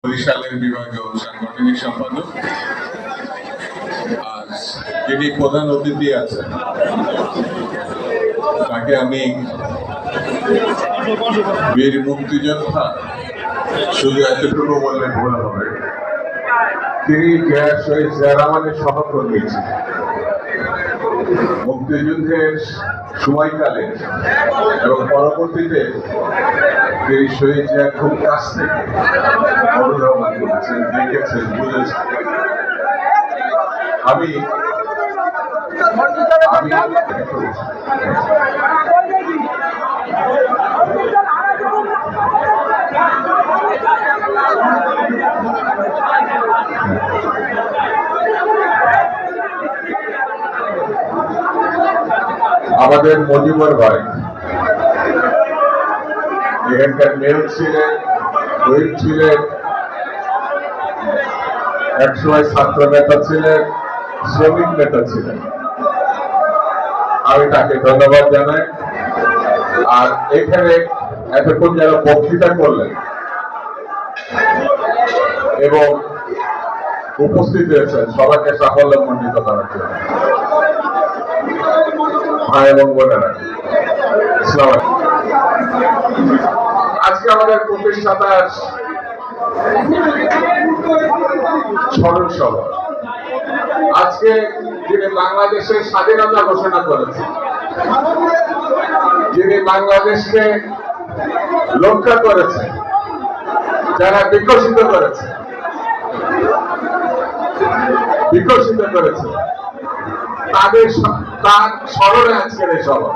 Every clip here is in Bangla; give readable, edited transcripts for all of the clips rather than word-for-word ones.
বরিশালের বিভাগীয় সাংগঠনিক সম্পাদক। আজ যিনি প্রধান অতিথি আছেন তাকে আমি বীর মুক্তিযোদ্ধা শুধু এতটুকু বললে ভুল হবে, তিনি শহীদ জিয়া রহমানের সহকর্মী ছিলেন। মুক্তিযুদ্ধের সময়কালে এবং পরবর্তীতে তিনি শহীদ জিয়ার খুব কাছ থেকে অনুধাবন করেছেন, দেখেছেন, বুঝেছেন। আমি আমাদের মজিবর ভাই এখানকার মেয়র ছিলেন, শহীদ ছিলেন, একসময় ছাত্র নেতা ছিলেন, শ্রমিক নেতা ছিলেন। আমি তাকে ধন্যবাদ জানাই। আর এখানে এতক্ষণ যারা বক্তৃতা করলেন এবং উপস্থিত হয়েছেন সবাইকে সাফল্যমণ্ডিত করার জন্য ভাই এবং বোনেরা, আজকে আমাদের প্রতিষ্ঠাতার স্মরণ সভা। আজকে যিনি বাংলাদেশের স্বাধীনতা ঘোষণা করেছেন, যিনি বাংলাদেশকে রক্ষা করেছেন, যারা বিকশিত করেছে তার স্মরণে আজকের এই সভা।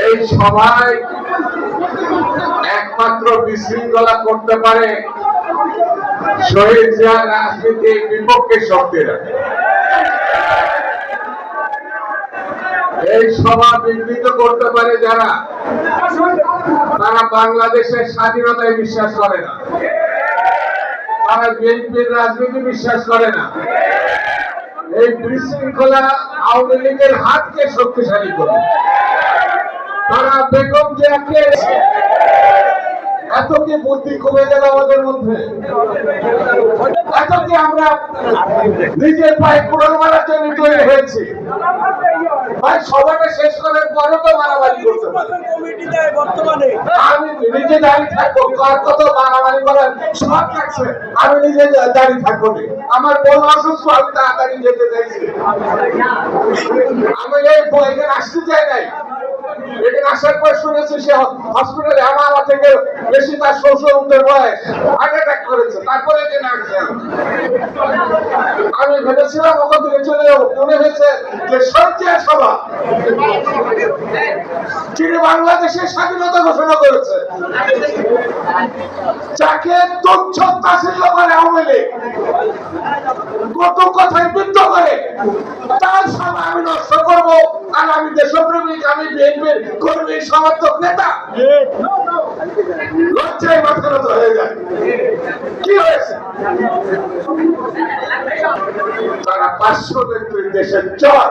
এই সভায় একমাত্র বিশৃঙ্খলা করতে পারে শহীদ জিয়া রাজনীতির বিপক্ষে শক্তিরা। এই সভা বিঘ্নিত করতে পারে যারা, তারা বাংলাদেশের স্বাধীনতায় বিশ্বাস করে না, তারা বিএনপির রাজনীতি বিশ্বাস করে না। এই বিশৃঙ্খলা আওয়ামী লীগের হাতকে শক্তিশালী করে, তারা বেগম জিয়াকে। এত কি বুদ্ধি কমে গেল আমাদের মধ্যে? এত কি আমরা নিজের পায়ে কুড়াল মারার জন্য তৈরি হয়েছি? ভাই সভাটা শেষ করার পরে তো মারামারি করতে পারে। আমি নিজে দাঁড়িয়ে থাকবো, কার কত মারামারি করার শখ থাকছে, আমি নিজে দাঁড়িয়ে থাকবো। আমার বোন অসুস্থ, আমি তাড়াতাড়ি যেতে চাইছি। আমি এই এখানে আসতে চাই নাই। এখানে আসার পর শুনেছি সে হসপিটালে আমার থেকে বেশি তার শ্বশুর বয়স হার্ট অ্যাটাক করেছে, তারপরে এখানে আসছে। আমি ভেবেছিলাম ওখান থেকে চলে যাবো, মনে হয়েছে যে সরকার সভা যিনি বাংলাদেশের স্বাধীনতা ঘোষণা করেছে, যাকে তুচ্ছ তাচ্ছিল্য করে আওয়ামী লীগ, কত কথায় বিদ্ধ করে, তার সভা আমি নষ্ট করবো। আর আমি দেশপ্রেমিক, আমি বিএনপির কর্মী সমর্থক নেতা, লজ্জায় মাথা নত হয়ে যায়। কি হয়েছে? তারা 500 ব্যক্তির দেশের চর।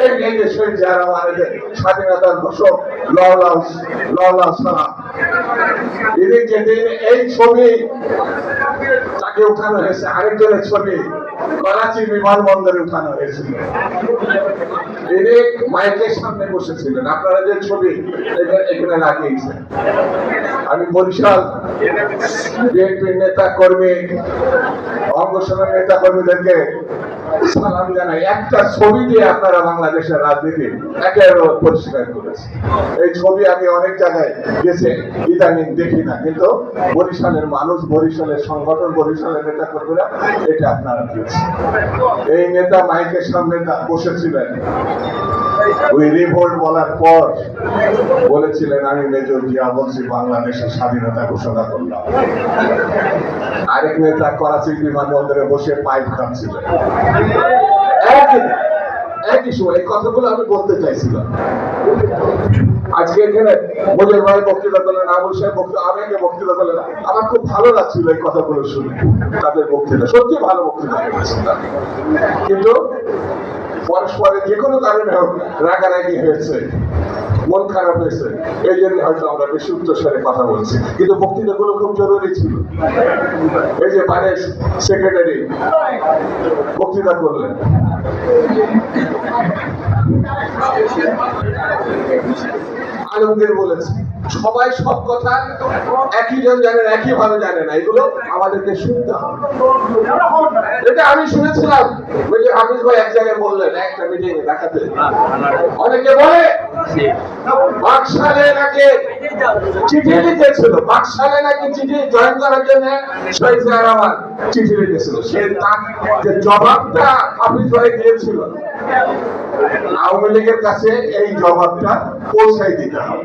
এই দেশের যারা আমাদের স্বাধীনতার ঘোষক লওলাও সালাম, যেদিন এই ছবি তাকে উঠানো হয়েছে, আরেকজনের ছবি করাচি বিমানবন্দরে উঠানো হয়েছিল, তিনি মাইকের সামনে বসেছিলেন। আপনারা যে ছবি এখানে লাগিয়েছেন, আমি বরিশাল বিএনপির নেতা কর্মী, অঙ্গসংগঠনের নেতা কর্মীদেরকে সালাম জানাই। একটা ছবি দিয়ে আপনারা বাংলাদেশের রাজনীতি একেবারে পরিষ্কার করেছে। এই ছবি আমি অনেক জায়গায় গেছে, ইদানিং দেখি না, কিন্তু বরিশালের মানুষ, বরিশালের সংগঠন, বরিশালের নেতা কর্মীরা এটা আপনারা দিয়েছে। এই নেতা মাইকের সামনে বসেছিলেন, ওই রিভোল্ট বলার পর বলেছিলেন, আমি মেজর জিয়া বলছি, বাংলাদেশের স্বাধীনতা ঘোষণা করলাম। আরেক নেতা করাচি বিমানবন্দরে বসে পাইপ খাচ্ছিলেন। একই সময় এই কথাগুলো আমি বলতে চাইছিলাম। আজকে এখানে মজুর ভাই বক্তৃতা করলেন, আবুল সাহেব বক্তৃতা, অনেকে বক্তৃতা করলেন। আমার খুব ভালো লাগছিল এই কথাগুলো শুনে, তাদের বক্তৃতা সত্যি ভালো বক্তৃতা করেছেন। কিন্তু পরস্পরের যে কোনো কারণে হোক রাগারাগি হয়েছে, মন খারাপ হয়েছে, এই জন্য হয়তো আমরা বেশি উচ্চস্বরে কথা বলছি, কিন্তু বক্তৃতাগুলো খুব জরুরি ছিল। এই যে বারের সেক্রেটারি বক্তৃতা করলেন, আলমগীর বলেছে সবাই সব কথা একই জন জানেন, একই ভাবে জানে না, এগুলো আমাদেরকে শুনতে হবে। এটা আমি শুনেছিলাম ওই যে হাফিজ ভাই এক জায়গায় বললেন একটা মিটিং এ দেখাতে, অনেকে বলে বাকশালে নাকি চিঠি লিখেছিল, বাকশালে নাকি চিঠি জয়েন করার জন্য শহীদ জিয়া রহমান চিঠি লিখেছিল, সে তার যে জবাবটা হাফিজ ভাই দিয়েছিল আওয়ামী লীগের কাছে এই জবাবটা পৌঁছাই দিতে হবে।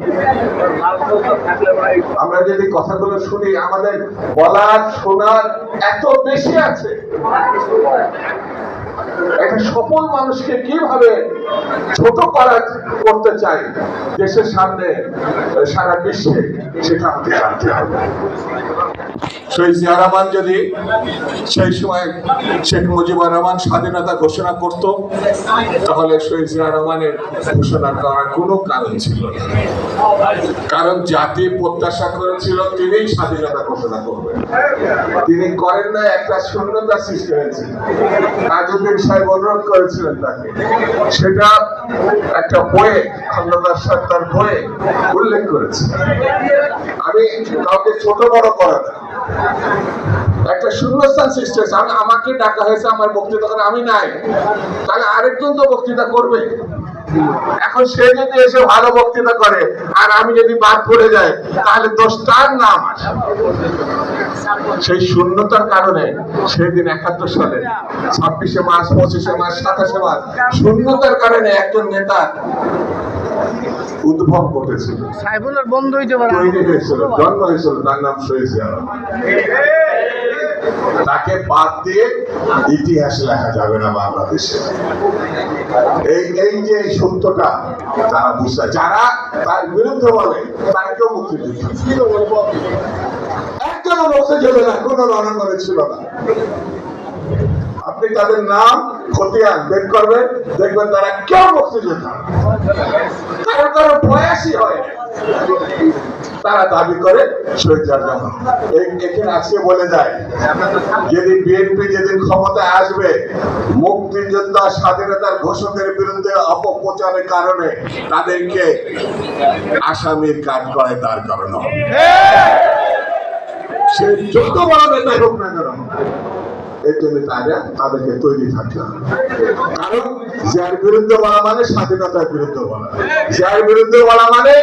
আমরা যদি কথাগুলো শুনি আমাদের বলার শোনার এত বেশি আছে। একটা সফল মানুষকে কিভাবে ছোট করতে চাই দেশের সামনে সারা বিশ্বে, সেটা আমাকে জানতে হবে। শহীদ জিয়া রহমান যদি সেই সময় শেখ মুজিবুর রহমান স্বাধীনতা ঘোষণা করত, তাহলে শহীদ জিয়া রহমানের ঘোষণা করার কোনো কারণ ছিল না, কারণ জাতি প্রত্যাশা করেছিল তিনিই স্বাধীনতা ঘোষণা করবেন। তিনি করেন না, একটা শূন্যতা সৃষ্টি হয়েছে। তাজউদ্দিন সাহেব অনুরোধ করেছিলেন তাকে, সেটা একটা বইয়ে খন্দকার সাহেব তার বইয়ে উল্লেখ করেছে। আমি কাউকে ছোট বড় করা না, একটা শূন্যস্থান সৃষ্টি হয়েছে। আমাকে ডাকা হয়েছে আমার বক্তৃতা করে, আমি নাই, তাহলে আরেকজন তো বক্তৃতা করবে। এখন সে যদি এসে ভালো বক্তৃতা করে আর আমি যদি বাদ পড়ে যাই, তাহলে দোষ তার না আমার। সেই শূন্যতার কারণে সেদিন ৭১ সালে ২৬শে মার্চ, ২৫শে মার্চ, ২৭শে মার্চ শূন্যতার কারণে একজন নেতা উদ্ভব ঘটেছিল, তৈরি হয়েছিল, জন্ম হয়েছিল, তার নাম শহীদ জিয়া রহমান। তাকে বাদ দিয়ে ইতিহাস লেখা যাবে না বাংলাদেশে। এই যে সত্যটা যারা বুঝতে, যারা তার বিরুদ্ধে বলে, তারা কেউ মুক্তিযুদ্ধ একজনও মুক্তিযুদ্ধ না, কোন রণাঙ্গনে ছিল না। আপনি তাদের নাম খতিয়ান বের করবেন, দেখবেন তারা কেউ মুক্তিযোদ্ধা, কারো কারো প্রয়াসই হয়। তারা দাবি করে শহীদ জিয়া রহমান। এখানে আজকে বলে যায়, যেদিন বিএনপি যেদিন ক্ষমতায় আসবে, মুক্তিযোদ্ধা স্বাধীনতার ঘোষকের বিরুদ্ধে অপপ্রচারের কারণে তাদেরকে আসামির কাজ করে তার কারণে হবে। সে যত বড় নেতাই হোক না কেন, এর জন্য তাদেরকে তৈরি থাকতে হবে। কারণ যার বিরুদ্ধে বলা মানে স্বাধীনতার বিরুদ্ধে বলা, যার বিরুদ্ধে বলা মানে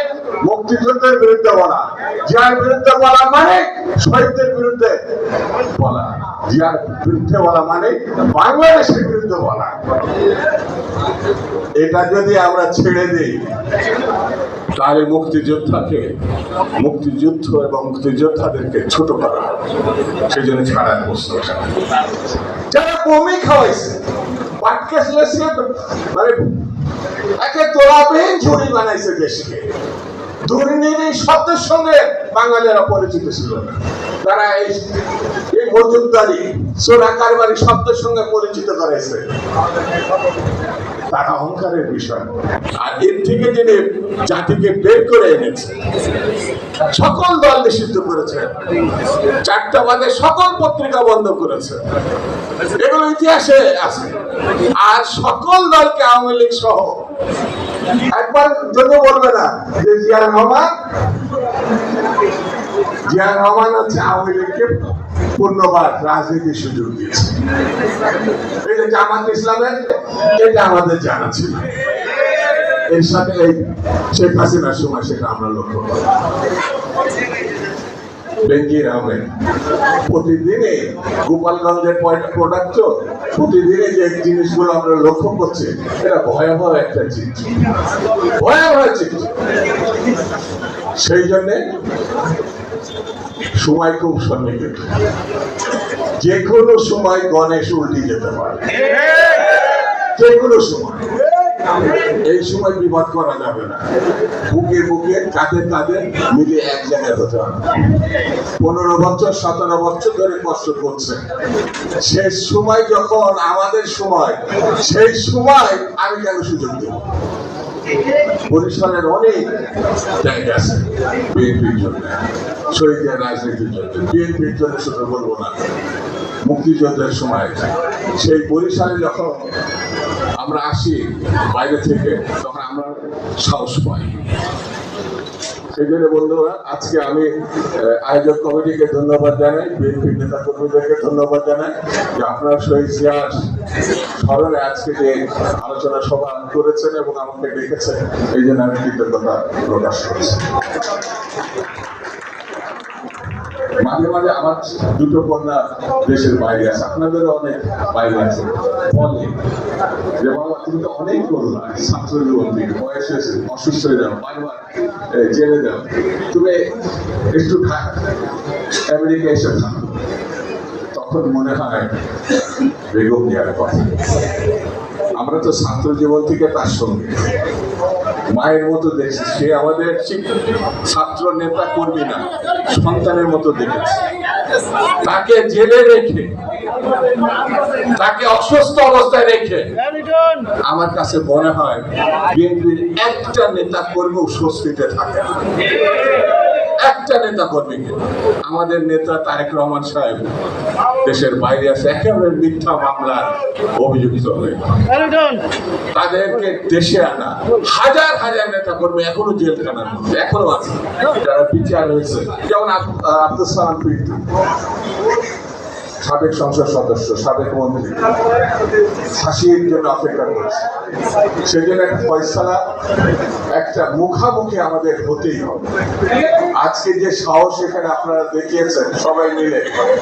মুক্তিযুদ্ধের বিরুদ্ধে বলা, যার বিরুদ্ধে বলা মানে শহীদদের বিরুদ্ধে বলা, যার বিরুদ্ধে বলা মানে বাংলাদেশের বিরুদ্ধে বলা। এটা যদি আমরা ছেড়ে দিই, তাহলে মুক্তিযুদ্ধ এবং মুক্তিযোদ্ধাদেরকে ছোট করা, সেই জন্য ছাড়ার প্রশ্ন। যারা কমই খাওয়াইছে, মানে একে তোলাবিহীন ঝুড়ি বানাইছে দেশকে, দুর্নীতি শব্দের সঙ্গে বাঙালিরা পরিচিত ছিল না, তারা এই মজুমদারি চোরা কারবারি শব্দের সঙ্গে পরিচিত করাইছে। তারা অহংকারের বিষয়, আর এর থেকে যিনি জাতিকে বের করে এনেছে, সকল দল নিষিদ্ধ করেছে, ৪টা বাদে সকল পত্রিকা বন্ধ করেছে, এগুলো ইতিহাসে আছে। আর সকল দলকে আওয়ামী লীগ সহ একবার যদি বলবে না যে জিয়া রহমান হচ্ছে আওয়ামী লীগকে পূর্ণবার রাজনীতির সুযোগ দিয়েছে। এই যে জামাত ইসলামের, এটা আমাদের জানা ছিল, এর সাথে এই শেখ হাসিনার সময় সেটা আমরা লক্ষ্য করি। বেনজির আহমেদ প্রতিদিনে গোপালগঞ্জের প্রোডাক্ট, প্রতিদিনে যে জিনিসগুলো আমরা লক্ষ্য করছি, এটা ভয়াবহ একটা চিত্র, ভয়াবহ চিত্র। সেই জন্যে সময় খুব সন্নিহিত, যে কোনো সময় গণেশ উল্টে যেতে পারে, যে কোনো সময়। এই সময় বিবাদ করা যাবে না, বুকে বুকে কাঁধে কাঁধে মিলে এক জায়গায় হতে হবে। 15 বছর 17 বছর ধরে কষ্ট করছে, শেষ সময় যখন আমাদের সময়, সেই সময় আমি কেন সুযোগ দেব? বরিশালের অনেক জায়গা আছে বিএনপির জন্য, শহীদের রাজনীতির জন্য, বিএনপির জন্য শুধু বলবো না, মুক্তিযুদ্ধের সময় সেই বরিশালে যখন আমরা আসি বাইরে থেকে, তখন আমরা সাহস পাই। সেই জন্য বন্ধুরা, আজকে আমি আয়োজক কমিটিকে ধন্যবাদ জানাই, বিএনপির নেতা কর্মীদেরকে ধন্যবাদ জানাই যে আপনারা শহীদ জিয়ার স্মরণে আজকে যে আলোচনা সভা করেছেন এবং আমাকে ডেকেছেন, এই জন্য আমি কৃতজ্ঞতা প্রকাশ করছি। মাঝে মাঝে আমার দুটো কন্যা দেশের বাইরে আছে, আপনাদেরও অনেক বাইরে আছে, বলে যে বাবা তুমি তো অনেক করলা, ছাত্র জীবন থেকে বয়স হয়েছে, অসুস্থ হয়ে যাও, বারবার জেলে যাও, তুমি একটু আমেরিকা এসে থাকো। তখন মনে হয় বেগম জিয়ার কথা, আমরা তো ছাত্র জীবন থেকে তার সঙ্গে মায়ের মতো দেখছি, সে আমাদের ছাত্র নেতা কর্মী না, সন্তানের মতো দেখেছে। তাকে জেলে রেখে, তাকে অসুস্থ অবস্থায় রেখে আমার কাছে মনে হয় বিএনপির একটা নেতা কর্মী স্বস্তিতে থাকে না, একটা নেতা কর্মীকে। আমাদের নেতা তারেক রহমান সাহেব দেশের বাইরে আছে, একেবারে মিথ্যা মামলার অভিযুক্ত হয়ে, তাদেরকে দেশে আনা হাজার হাজার নেতা কর্মী এখনো জেলখানার মধ্যে, এখনো আছে, যারা বিচার হয়েছে, যেমন আব্দুল সালাম পিন্টু, সাবেক সংসদ সদস্য, সাবেক মন্ত্রী, ফাঁসির জন্য অপেক্ষা করেছে। সেই জন্য একটা ফয়সালা, একটা মুখামুখি আমাদের হতেই হবে। আজকে যে সাহস এখানে আপনারা দেখিয়েছেন সবাই মিলে,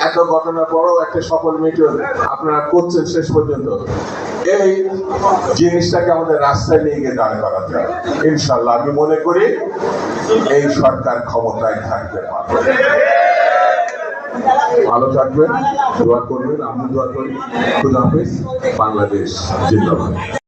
এত ঘটনার পরেও একটা সফল মিটিং আপনারা করছেন শেষ পর্যন্ত, এই জিনিসটাকে আমাদের রাস্তায় নিয়ে গিয়ে দাঁড় করাতে হবে। ইনশাল্লাহ আমি মনে করি এই সরকার ক্ষমতায় থাকবে। ভালো থাকবেন, দোয়া করবেন, আমি দোয়া করি। খুদা হাফেজ। বাংলাদেশ জিন্দাবাদ।